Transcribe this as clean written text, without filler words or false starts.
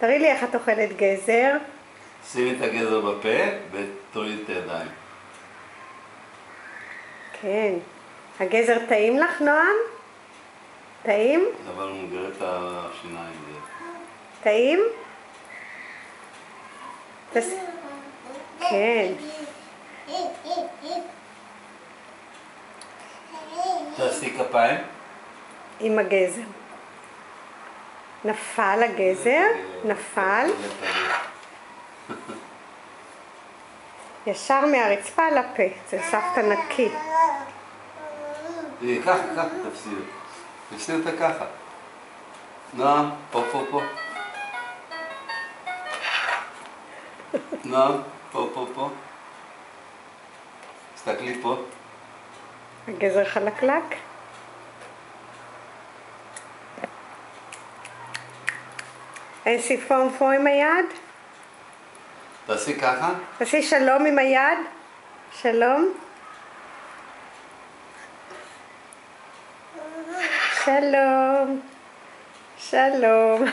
תראי לי איך את אוכלת גזר. שימי את הגזר בפה ותוריד את הידיים. כן. הגזר טעים לך, נועם? טעים? אבל הוא מגרה את השיניים. טעים? כן. תעשי כפיים. עם הגזר. נפל הגזר, נפל. ישר מהרצפה לפה, זה סבתא נקי. ככה, תפסיד. תפסיד אותה ככה. נועם, פה. נועם, פה. תסתכלי פה. הגזר חלקלק. אין סיפון פה עם היד? תעשי ככה. תעשי שלום עם היד. שלום. שלום.